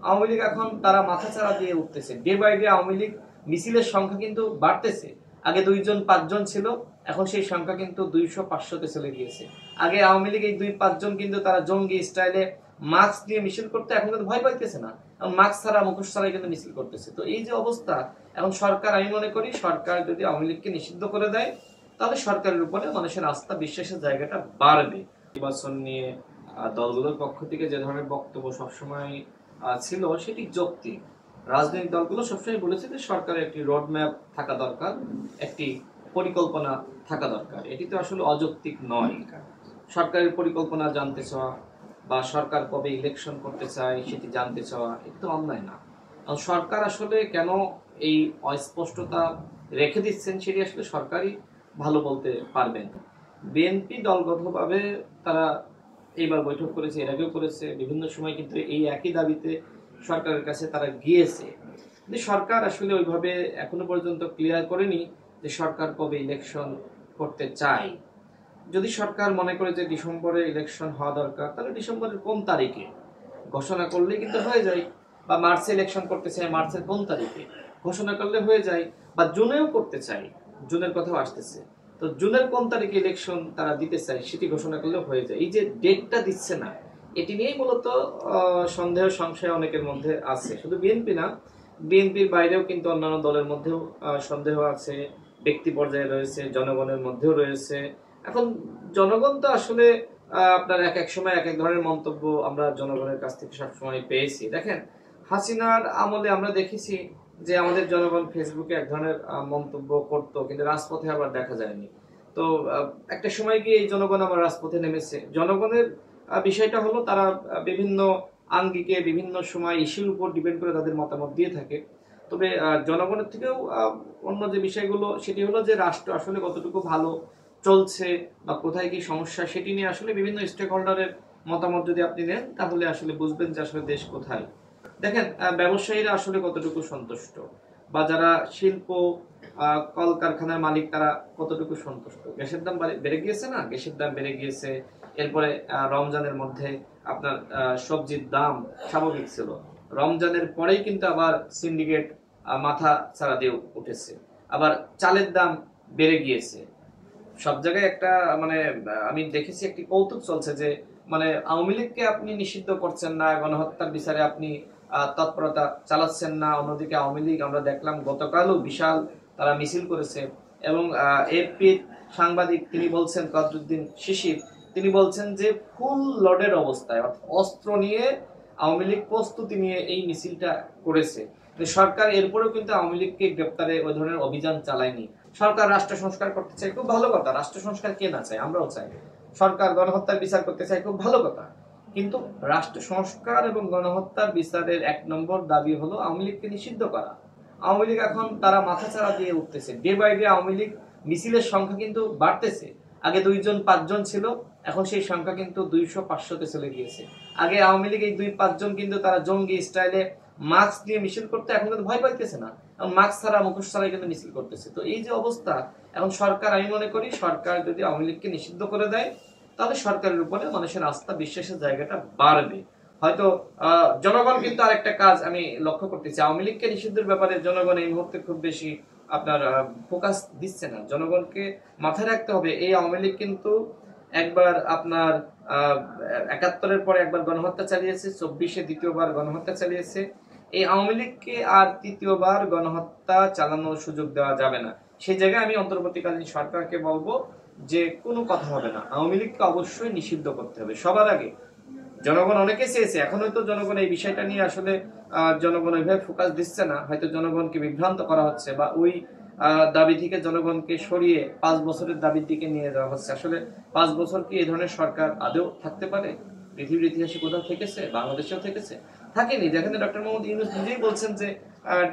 আওয়ামী লীগ এখন তারা মাথাচাড়া দিয়ে উঠতেছে, day by day Awami League মিছিলের সংখ্যা কিন্তু বাড়তেছে। আগে 2-5 জন ছিল, এখন সেই সংখ্যা কিন্তু 200-500-তে চলে গিয়েছে। আগে আওয়ামী লীগ এই 2-5 জন কিন্তু তারা জঙ্গি স্টাইলে মাস্ক দিয়ে মিছিল করতে, এখন কিন্তু ভয় পাইতেছে না, এখন মাস্ক ছাড়া মুখোশ ছাড়াই কিন্তু মিছিল করতেছে। তো এই যে অবস্থা, এখন সরকার, আমি মনে করি সরকার যদি আওয়ামী লীগকে নিষিদ্ধ করে দেয় তাহলে সরকারের উপরে মানুষের আস্থা বিশ্বাসের জায়গাটা বাড়বে। নির্বাচন নিয়ে দলগুলোর পক্ষ থেকে যে ধরনের বক্তব্য সবসময় ছিল সেটি যৌক্তিক। রাজনৈতিক দলগুলো সবসময় বলেছে যে সরকারের একটি রোডম্যাপ থাকা দরকার, একটি পরিকল্পনা থাকা দরকার। এটি তো আসলে অযৌক্তিক নয়। সরকারের পরিকল্পনা জানতে চাওয়া বা সরকার কবে ইলেকশন করতে চায় সেটি জানতে চাওয়া, এটি তো অন্যায় না। সরকার আসলে কেন এই অস্পষ্টতা রেখে দিচ্ছেন সেটি আসলে সরকারই ভালো বলতে পারবেন। বিএনপি দলগতভাবে তারা এইবার বৈঠক করেছে, এর আগেও করেছে, বিভিন্ন সময় কিন্তু এই একই দাবিতে সরকারের কাছে তারা গিয়েছে। কিন্তু সরকার আসলে ওইভাবে এখনো পর্যন্ত ক্লিয়ার করেনি যে সরকার কবে ইলেকশন করতে চায়। যদি সরকার মনে করে যে ডিসেম্বরে ইলেকশন হওয়া দরকার, তাহলে ডিসেম্বরের কোন তারিখে ঘোষণা করলে কিন্তু হয়ে যায়, বা মার্চে ইলেকশন করতে চাই, মার্চের কোন তারিখে ঘোষণা করলে হয়ে যায়, বা জুনেও করতে চাই, জুনের কথাও আসতেছে, তো জুনের কোন তারিখে ইলেকশন তারা দিতে চায় সেটি ঘোষণা করলে হয়ে যায়। এই যে ডেটটা দিচ্ছে না, এটি নিয়েই মূলত সন্দেহ সংশয় অনেকের মধ্যে আছে। শুধু বিএনপি না, বিএনপির বাইরেও কিন্তু অন্যান্য দলের মধ্যেও সন্দেহ আছে, ব্যক্তি পর্যায়ে রয়েছে, জনগণের মধ্যেও রয়েছে। এখন জনগণ তো আসলে আপনার এক এক সময় এক এক ধরনের মন্তব্য আমরা জনগণের কাছ থেকে সবসময় পেয়েছি। দেখেন, হাসিনার আমলে আমরা দেখেছি যে আমাদের জনগণ ফেসবুকে এক ধরনের মন্তব্য করতো, কিন্তু রাজপথে আবার দেখা যায়নি। তো একটা সময় গিয়ে এই জনগণ আবার রাজপথে নেমেছে। জনগণের বিষয়টা হলো তারা বিভিন্ন আঙ্গিকে বিভিন্ন সময় ইস্যুর উপর ডিপেন্ড করে তাদের মতামত দিয়ে থাকে। তবে জনগণের থেকেও অন্য যে বিষয়গুলো, সেটি হলো যে রাষ্ট্র আসলে কতটুকু ভালো চলছে বা কোথায় কি সমস্যা, সেটি নিয়ে আসলে বিভিন্ন স্টেক হোল্ডারের মতামত যদি আপনি নেন তাহলে আসলে বুঝবেন যে আসলে দেশ কোথায়। দেখেন, ব্যবসায়ীরা আসলে কতটুকু সন্তুষ্ট, বা যারা শিল্প কলকারখানার মালিক তারা কতটুকু সন্তুষ্ট। গ্যাসের দাম বেড়ে গিয়েছে না, গ্যাসের দাম বেড়ে গিয়েছে। এরপরে রমজানের মধ্যে আপনার সবজির দাম স্বাভাবিক ছিল, রমজানের পরেই কিন্তু আবার সিন্ডিকেট মাথা ছাড়া দিয়ে উঠেছে, আবার চালের দাম বেড়ে গিয়েছে। সব জায়গায় একটা মানে আমি দেখেছি একটি কৌতুক চলছে যে মানে আওয়ামী লীগকে আপনি নিষিদ্ধ করছেন না, গণহত্যার বিচারে আপনি তৎপরতা চালাচ্ছেন না, অন্যদিকে আওয়ামী লীগ আমরা দেখলাম গতকালও বিশাল তারা মিছিল করেছে। এবং এপির সাংবাদিক তিনি বলছেন, কদরুদ্দিন শিশির, তিনি বলছেন যে ফুল লোডের অবস্থায়, অস্ত্র নিয়ে আওয়ামী লীগ প্রস্তুতি নিয়ে এই মিছিলটা করেছে। সরকার এরপরেও কিন্তু আওয়ামী লীগকে গ্রেপ্তারে ওই ধরনের অভিযান চালায়নি। সরকার রাষ্ট্র সংস্কার করতে চায়, খুব ভালো কথা, রাষ্ট্র সংস্কার কে না চায়, আমরাও চাই। সরকার গণহত্যার বিচার করতে চায়, খুব ভালো কথা। কিন্তু রাষ্ট্র সংস্কার এবং গণহত্যার বিচারের 1 নম্বর দাবি হলো আওয়ামী লীগকে নিষিদ্ধ করা। আওয়ামী লীগ এখন তারা মাথাচাড়া দিয়ে উঠতেছে, day by day Awami League মিছিলের সংখ্যা কিন্তু বাড়তেছে। আগে 2-5 জন ছিল, এখন সেই সংখ্যা কিন্তু 200-500-তে চলে গিয়েছে। আগে আওয়ামী লীগ এই 2-5 জন কিন্তু তারা জঙ্গি স্টাইলে মাস্ক দিয়ে মিছিল করতে, এখন কিন্তু ভয় পাইতেছে না, এখন মাস্ক ছাড়া মুখোশ ছাড়াই কিন্তু মিছিল করতেছে। তো এই যে অবস্থা, এখন সরকার, আমি মনে করি সরকার যদি আওয়ামী লীগকে নিষিদ্ধ করে দেয় তাহলে সরকারের উপরে মানুষের আস্থা বিশ্বাসের জায়গাটা বাড়বে। হয়তো জনগণ কিন্তু আরেকটা কাজ আমি লক্ষ্য করতেছি, আওয়ামী লীগকে নিষিদ্ধের ব্যাপারে জনগণ এই মুহূর্তে খুব বেশি আপনার ফোকাস দিচ্ছে না। জনগণকে মাথায় রাখতে হবে এই আওয়ামী লীগ কিন্তু একবার আপনার 71-এর পরে একবার গণহত্যা চালিয়েছে, 24-এ দ্বিতীয়বার গণহত্যা চালিয়েছে। এই আওয়ামী লীগকে আর তৃতীয়বার গণহত্যা চালানোর সুযোগ দেওয়া যাবে না। সেই জায়গায় আমি অন্তর্বর্তীকালীন সরকারকে বলবো যে কোনো কথা হবে না, আওয়ামী লীগকে অবশ্যই নিষিদ্ধ করতে হবে। সবার আগে জনগণ অনেকে চেয়েছে, এখন হয়তো জনগণ এই বিষয়টা নিয়ে আসলে জনগণ ওইভাবে ফোকাস দিচ্ছে না, হয়তো জনগণকে বিভ্রান্ত করা হচ্ছে, বা ওই দাবি থেকে জনগণকে সরিয়ে 5 বছরের দাবির দিকে নিয়ে যাওয়া হচ্ছে। আসলে 5 বছর কি এই ধরনের সরকার আদৌ থাকতে পারে? পৃথিবীর ইতিহাসে কোথাও থেকেছে? বাংলাদেশেও থেকেছে? থাকেনি। যেখানে ডক্টর মোহাম্মদ ইউনূস নিজেই বলছেন যে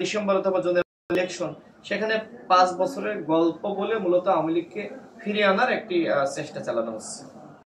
ডিসেম্বর অথবা জুনের ইলেকশন, সেখানে 5 বছরের গল্প বলে মূলত আওয়ামী লীগকে ফিরিয়ে আনার একটি চেষ্টা চালানো হচ্ছে।